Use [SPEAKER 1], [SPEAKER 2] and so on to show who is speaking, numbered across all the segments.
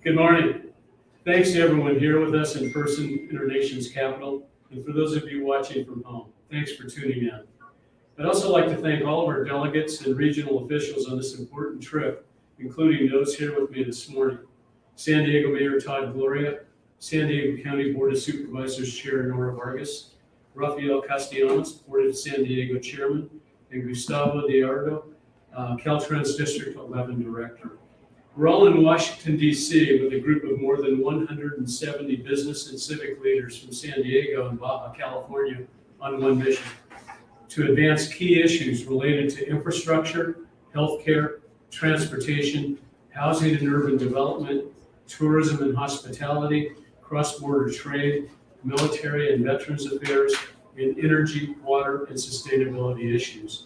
[SPEAKER 1] Good morning. Thanks to everyone here with us in person in our nation's capital, and for those of you watching from home, thanks for tuning in. I'd also like to thank all of our delegates and regional officials on this important trip, including those here with me this morning. San Diego Mayor Todd Gloria, San Diego County Board of Supervisors Chair Nora Vargas, Rafael Castellanos, Board of San Diego Chairman, and Gustavo Diardo, Caltrans District 11 Director. We're all in Washington, D.C. with a group of more than 170 business and civic leaders from San Diego and Baja California on one mission: to advance key issues related to infrastructure, healthcare, transportation, housing and urban development, tourism and hospitality, cross-border trade, military and veterans affairs, and energy, water, and sustainability issues.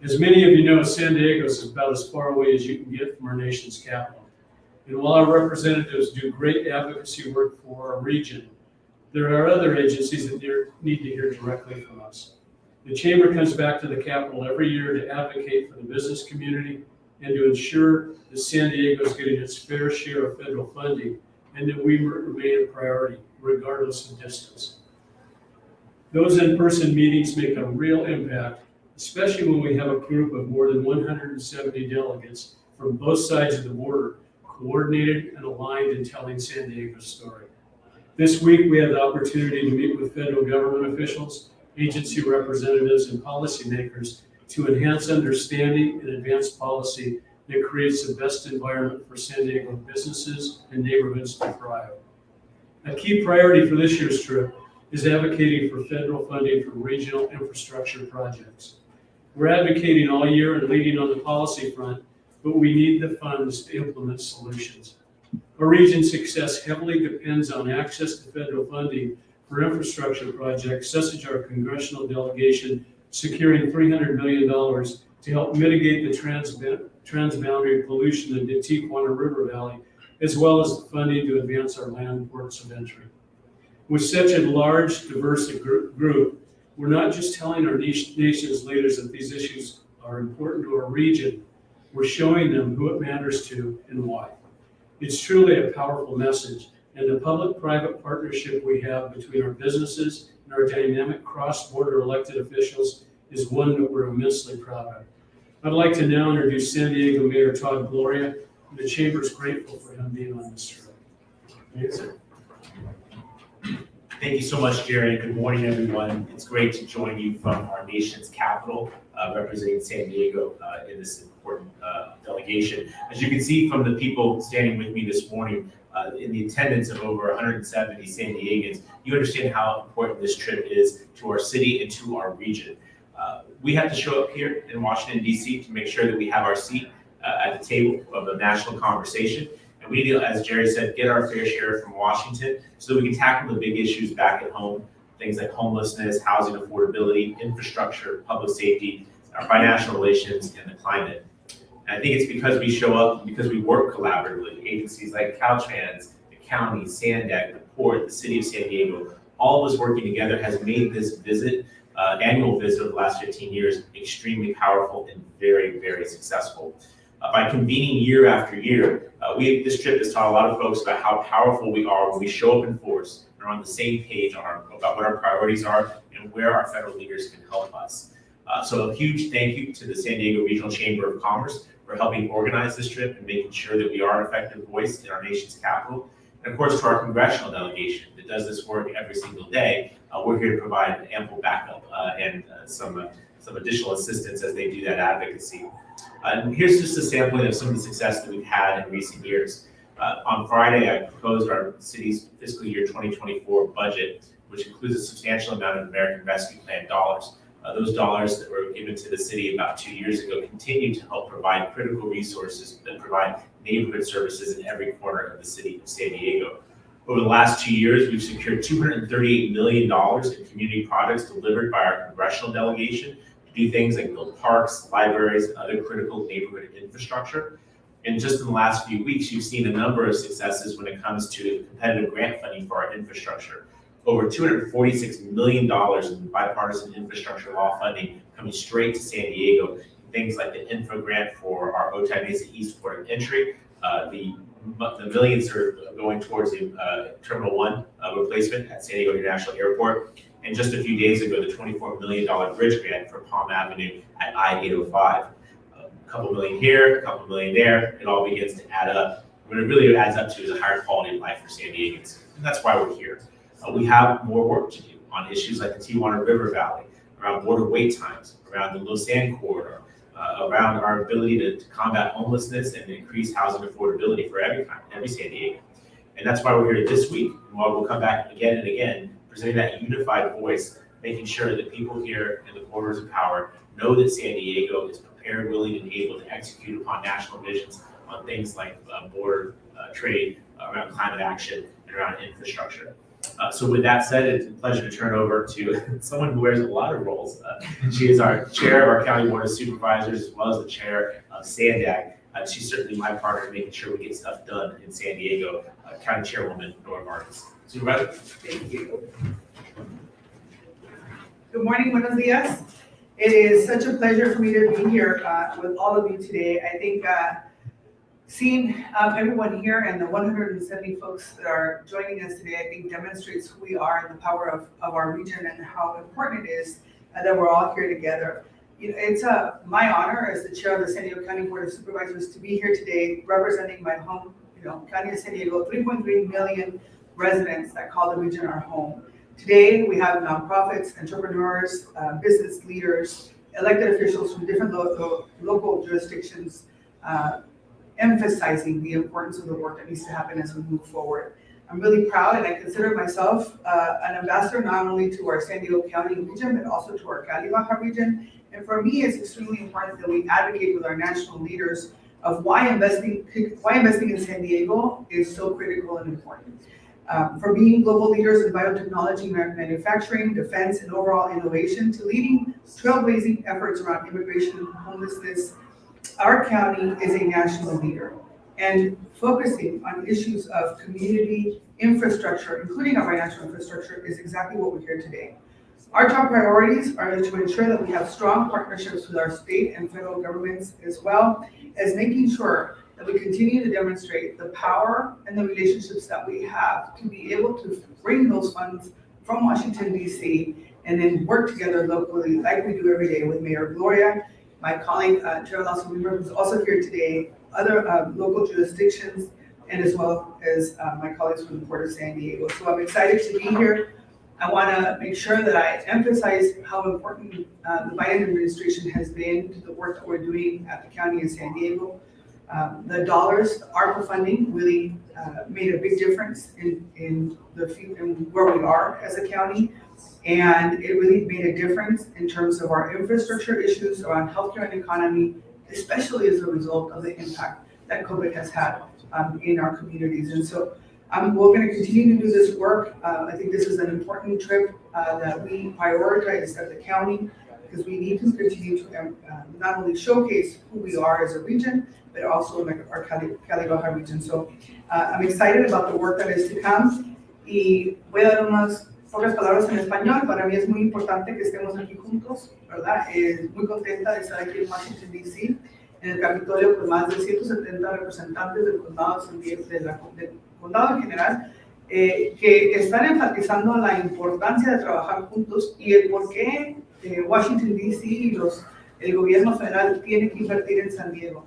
[SPEAKER 1] As many of you know, San Diego is about as far away as you can get from our nation's capital. And while our representatives do great advocacy work for our region, there are other agencies that need to hear directly from us. The Chamber comes back to the Capitol every year to advocate for the business community and to ensure that San Diego is getting its fair share of federal funding and that we remain a priority regardless of distance. Those in-person meetings make a real impact, especially when we have a group of more than 170 delegates from both sides of the border, coordinated and aligned in telling San Diego's story. This week, we had the opportunity to meet with federal government officials, agency representatives, and policymakers to enhance understanding and advance policy that creates the best environment for San Diego businesses and neighborhoods to thrive. A key priority for this year's trip is advocating for federal funding for regional infrastructure projects. We're advocating all year and leading on the policy front, but we need the funds to implement solutions. Our region's success heavily depends on access to federal funding for infrastructure projects, such as our congressional delegation securing $300 million to help mitigate the transboundary pollution in the Tijuana River Valley, as well as the funding to advance our land ports of entry. With such a large, diverse group, we're not just telling our nation's leaders that these issues are important to our region, we're showing them who it matters to and why. It's truly a powerful message, and the public-private partnership we have between our businesses and our dynamic cross-border elected officials is one that we're immensely proud of. I'd like to now introduce San Diego Mayor Todd Gloria. The Chamber is grateful for him being on this trip. Yes, sir.
[SPEAKER 2] Thank you so much, Jerry. Good morning, everyone. It's great to join you from our nation's capital, representing San Diego in this important delegation. As you can see from the people standing with me this morning, in the attendance of over 170 San Diegans, you understand how important this trip is to our city and to our region. We have to show up here in Washington, D.C. to make sure that we have our seat at the table of the national conversation. And we need to, as Jerry said, get our fair share from Washington so that we can tackle the big issues back at home, things like homelessness, housing affordability, infrastructure, public safety, our financial relations, and the climate. And I think it's because we show up, because we work collaboratively. Agencies like Caltrans, the county, SANDAC, the port, the city of San Diego, all of us working together has made this visit, annual visit of the last 15 years, extremely powerful and very, very successful. By convening year after year, this trip has taught a lot of folks about how powerful we are when we show up in force and are on the same page about what our priorities are and where our federal leaders can help us. So a huge thank you to the San Diego Regional Chamber of Commerce for helping organize this trip and making sure that we are an effective voice in our nation's capital. And of course, to our congressional delegation that does this work every single day, we're here to provide ample backup and some additional assistance as they do that advocacy. And here's just a sampling of some of the success that we've had in recent years. On Friday, I proposed our city's fiscal year 2024 budget, which includes a substantial amount of American Rescue Plan dollars. Those dollars that were given to the city about 2 years ago continue to help provide critical resources that provide neighborhood services in every corner of the city of San Diego. Over the last 2 years, we've secured $238 million in community projects delivered by our congressional delegation to do things like build parks, libraries, and other critical neighborhood infrastructure. And just in the last few weeks, you've seen a number of successes when it comes to competitive grant funding for our infrastructure. Over $246 million in bipartisan infrastructure law funding coming straight to San Diego. Things like the infra grant for our Otay Mesa East port of entry, the the millions are going towards the Terminal 1 replacement at San Diego International Airport. And just a few days ago, the $24 million bridge grant for Palm Avenue at I-805. A couple million here, a couple million there, it all begins to add up. What it really adds up to is a higher quality of life for San Diegans. And that's why we're here. We have more work to do on issues like the Tijuana River Valley, around border wait times, around the low sand corridor, around our ability to combat homelessness and increase housing affordability for every San Diego. And that's why we're here this week, and why we'll come back again and again, presenting that unified voice, making sure that people here in the corridors of power know that San Diego is prepared, willing, and able to execute upon national visions on things like border trade, around climate action, and around infrastructure. So with that said, it's a pleasure to turn over to someone who wears a lot of roles. She is our chair of our County Board of Supervisors, as well as the chair of SANDAG. She's certainly my partner in making sure we get stuff done in San Diego, County Chairwoman Nora Vargas. Supervisor.
[SPEAKER 3] Thank you. Good morning, buenos dias. It is such a pleasure for me to be here with all of you today. I think seeing everyone here and the 170 folks that are joining us today, I think demonstrates who we are and the power of our region and how important it is that we're all here together. You know, it's my honor as the chair of the San Diego County Board of Supervisors to be here today representing my home, County of San Diego, 3.3 million residents that call the region our home. Today, we have nonprofits, entrepreneurs, business leaders, elected officials from different local jurisdictions, emphasizing the importance of the work that needs to happen as we move forward. I'm really proud, and I consider myself an ambassador not only to our San Diego County region, but also to our Cali Baja region. And for me, it's extremely important that we advocate with our national leaders of why investing in San Diego is so critical and important. From being global leaders in biotechnology, manufacturing, defense, and overall innovation, to leading trailblazing efforts around immigration and homelessness, our county is a national leader. And focusing on issues of community infrastructure, including our financial infrastructure, is exactly what we're here today. Our top priorities are to ensure that we have strong partnerships with our state and federal governments, as well as making sure that we continue to demonstrate the power and the relationships that we have to be able to bring those funds from Washington, D.C., and then work together locally like we do every day with Mayor Gloria, my colleague, Chair Alonso Weaver, who's also here today, other local jurisdictions, and as well as my colleagues from the Port of San Diego. So I'm excited to be here. I want to make sure that I emphasize how important the Biden administration has been to the work that we're doing at the County of San Diego. The dollars, ARPA funding, really made a big difference in where we are as a county. And it really made a difference in terms of our infrastructure issues around healthcare and economy, especially as a result of the impact that COVID has had in our communities. And so we're going to continue to do this work. I think this is an important trip that we prioritize at the county, because we need to continue to not only showcase who we are as a region, but also in our Cali Baja region. So I'm excited about the work that is to come. Y voy a dar unas pocas palabras en español. Para mí es muy importante que estemos aquí juntos, ¿verdad? Muy contenta de estar aquí en Washington, D.C., en el Capitolio con más de 170 representantes del condado de San Diego, del condado en general, que están enfatizando la importancia de trabajar juntos y el por qué Washington, D.C. y el gobierno federal tiene que invertir en San Diego.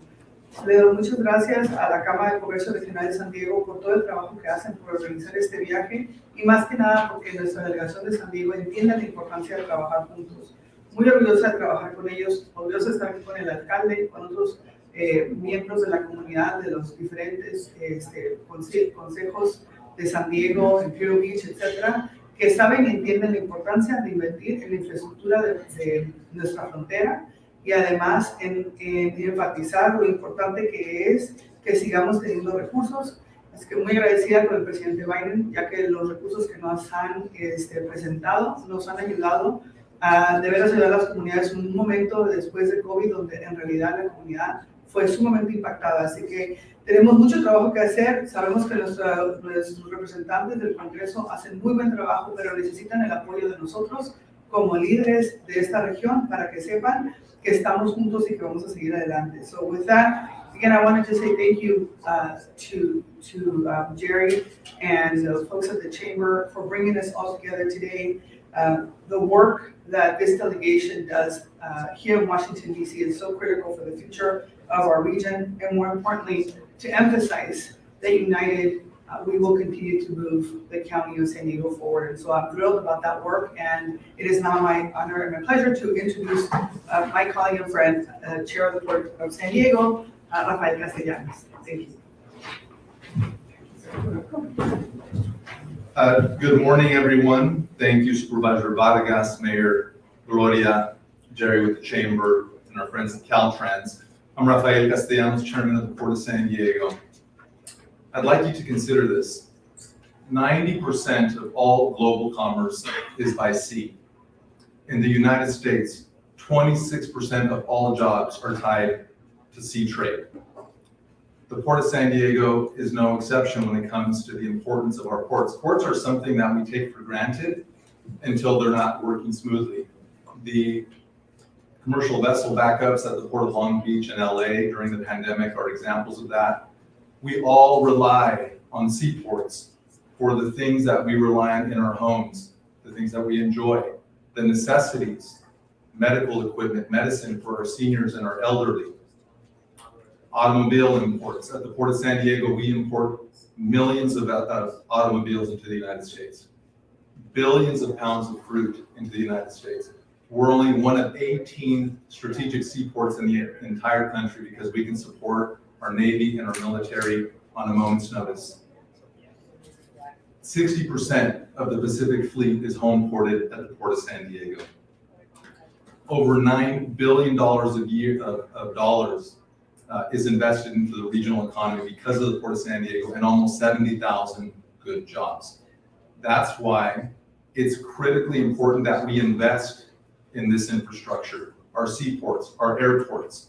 [SPEAKER 3] Le doy muchas gracias a la Cámara de Comercio Regional de San Diego por todo el trabajo que hacen por organizar este viaje y más que nada porque nuestra delegación de San Diego entiende la importancia de trabajar juntos. Muy orgullosa de trabajar con ellos, orgullosa de estar aquí con el alcalde, con otros miembros de la comunidad, de los diferentes consejos de San Diego, Imperial Beach, etcétera, que saben y entienden la importancia de invertir en la infraestructura de nuestra frontera y además en enfatizar lo importante que es que sigamos teniendo recursos. Es que muy agradecida con el presidente Biden, ya que los recursos que nos han presentado nos han ayudado a de veras ayudar a las comunidades en un momento después de COVID donde en realidad la comunidad fue sumamente impactada. Así que tenemos mucho trabajo que hacer. Sabemos que nuestros representantes del Congreso hacen muy buen trabajo, pero necesitan el apoyo de nosotros como líderes de esta región para que sepan que estamos juntos y que vamos a seguir adelante. So with that, Again, I wanted to say thank you to Jerry and the folks at the chamber for bringing us all together today. The work that this delegation does here in Washington, D.C. is so critical for the future of our region, and more importantly, to emphasize that united, we will continue to move the county of San Diego forward. And so I'm thrilled about that work, and it is now my honor and my pleasure to introduce my colleague and friend, Chair of the Board of San Diego, Rafael Castellanos. Thank you.
[SPEAKER 4] Good morning, everyone. Thank you, Supervisor Vargas, Mayor Gloria, Jerry with the Chamber, and our friends at Caltrans. I'm Rafael Castellanos, Chairman of the Port of San Diego. I'd like you to consider this. 90% of all global commerce is by sea. In the United States, 26% of all jobs are tied to sea trade. The Port of San Diego is no exception when it comes to the importance of our ports. Ports are something that we take for granted until they're not working smoothly. The commercial vessel backups at the Port of Long Beach and LA during the pandemic are examples of that. We all rely on seaports for the things that we rely on in our homes, the things that we enjoy, the necessities, medical equipment, medicine for our seniors and our elderly. Automobile imports. At the Port of San Diego, we import millions of automobiles into the United States, billions of pounds of fruit into the United States. We're only one of 18 strategic seaports in the entire country because we can support our Navy and our military on a moment's notice. 60% of the Pacific Fleet is home ported at the Port of San Diego. Over $9 billion of dollars is invested into the regional economy because of the Port of San Diego, and almost 70,000 good jobs. That's why it's critically important that we invest in this infrastructure, our seaports, our airports.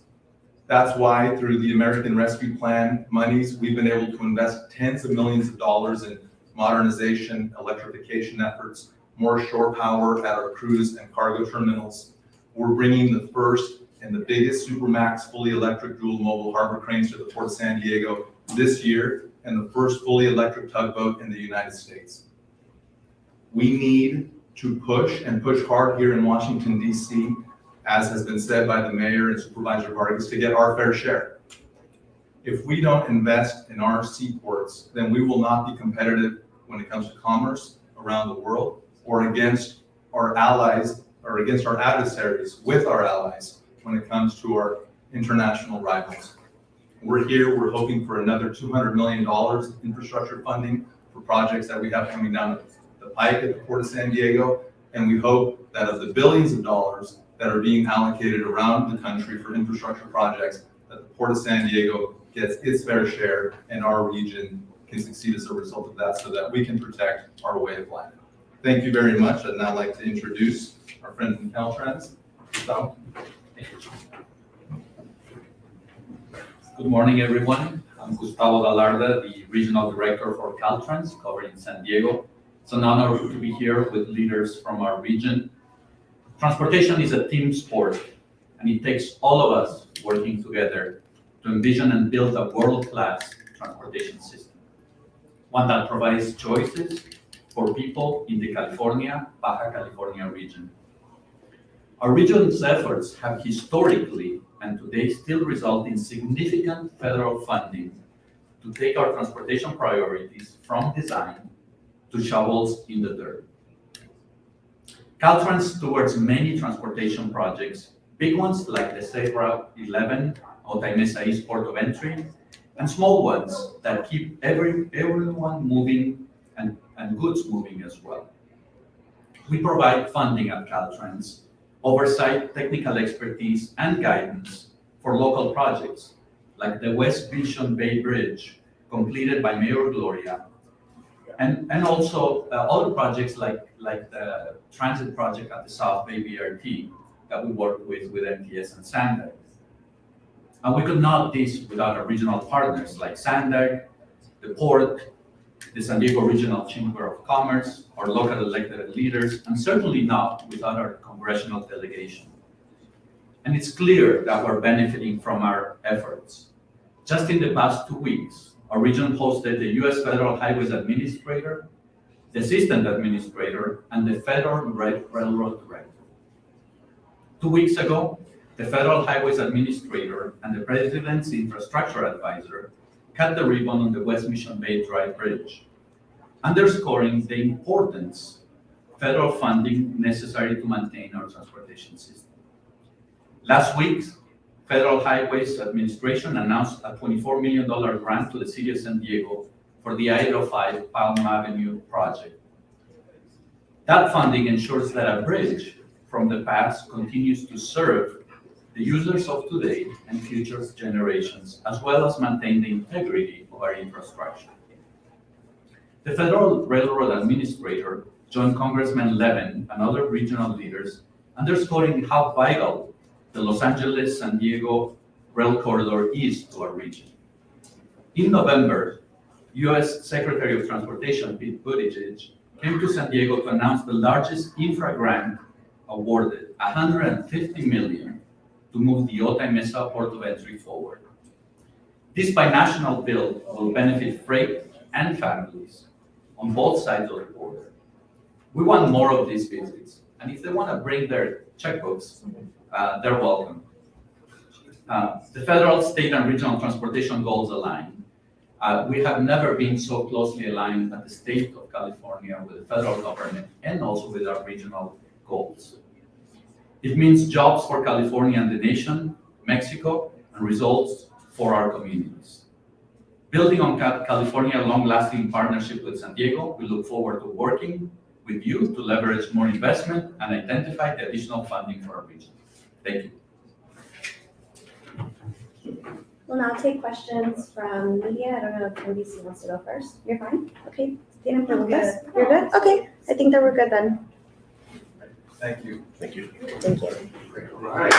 [SPEAKER 4] That's why through the American Rescue Plan monies, we've been able to invest tens of millions of dollars in modernization, electrification efforts, more shore power at our cruise and cargo terminals. We're bringing the first and the biggest Supermax fully electric dual mobile harbor cranes to the Port of San Diego this year, and the first fully electric tugboat in the United States. We need to push and push hard here in Washington, D.C., as has been said by the mayor and Supervisor Vargas, to get our fair share. If we don't invest in our seaports, then we will not be competitive when it comes to commerce around the world, or against our allies, or against our adversaries, with our allies, when it comes to our international rivals. We're here, we're hoping for another $200 million infrastructure funding for projects that we have coming down the pike at the Port of San Diego, and we hope that of the billions of dollars that are being allocated around the country for infrastructure projects, that the Port of San Diego gets its fair share and our region can succeed as a result of that, so that we can protect our way of life. Thank you very much. I'd now like to introduce our friend from Caltrans, Gustavo.
[SPEAKER 5] Good morning, everyone. I'm Gustavo Galarda, the Regional Director for Caltrans, covering San Diego. It's an honor to be here with leaders from our region. Transportation is a team sport, and it takes all of us working together to envision and build a world-class transportation system, one that provides choices for people in the California, Baja California region. Our region's efforts have historically and today still result in significant federal funding to take our transportation priorities from design to shovels in the dirt. Caltrans stewards many transportation projects, big ones like the Safe Route 11, Otay Mesa East Port of Entry, and small ones that keep everyone moving and goods moving as well. We provide funding at Caltrans, oversight, technical expertise, and guidance for local projects like the West Vision Bay Bridge, completed by Mayor Gloria, and also other projects like the transit project at the South Bay BRT that we work with MTS and Sandag. And we could not do this without our regional partners like Sandag, the Port, the San Diego Regional Chamber of Commerce, our local elected leaders, and certainly not without our congressional delegation. And it's clear that we're benefiting from our efforts. Just in the past 2 weeks, our region hosted the U.S. Federal Highways Administrator, the Assistant Administrator, and the Federal Railroad Director. 2 weeks ago, the Federal Highways Administrator and the President's Infrastructure Advisor cut the ribbon on the West Mission Bay Drive Bridge, underscoring the importance of federal funding necessary to maintain our transportation system. Last week, Federal Highways Administration announced a $24 million grant to the City of San Diego for the I-805 Palm Avenue project. That funding ensures that a bridge from the past continues to serve the users of today and future generations, as well as maintain the integrity of our infrastructure. The Federal Railroad Administrator joined Congressman Levin and other regional leaders, underscoring how vital the Los Angeles-San Diego rail corridor is to our region. In November, U.S. Secretary of Transportation Pete Buttigieg came to San Diego to announce the largest infra grant awarded, $150 million, to move the Otay Mesa port of entry forward. This binational bill will benefit freight and families on both sides of the border. We want more of these visits, and if they want to bring their checkbooks, they're welcome. The federal, state, and regional transportation goals align. We have never been so closely aligned at the state of California with the federal government and also with our regional goals. It means jobs for California and the nation, Mexico, and results for our communities. Building on California's long-lasting partnership with San Diego, we look forward to working with you to leverage more investment and identify the additional funding for our region. Thank you.
[SPEAKER 6] We'll now take questions from media. I don't know if NBC wants to go first. You're fine? Okay. Tienen preguntas? You're good? Okay. I think that we're good then.
[SPEAKER 4] Thank you.
[SPEAKER 2] Thank you.
[SPEAKER 6] Thank you.
[SPEAKER 7] All right.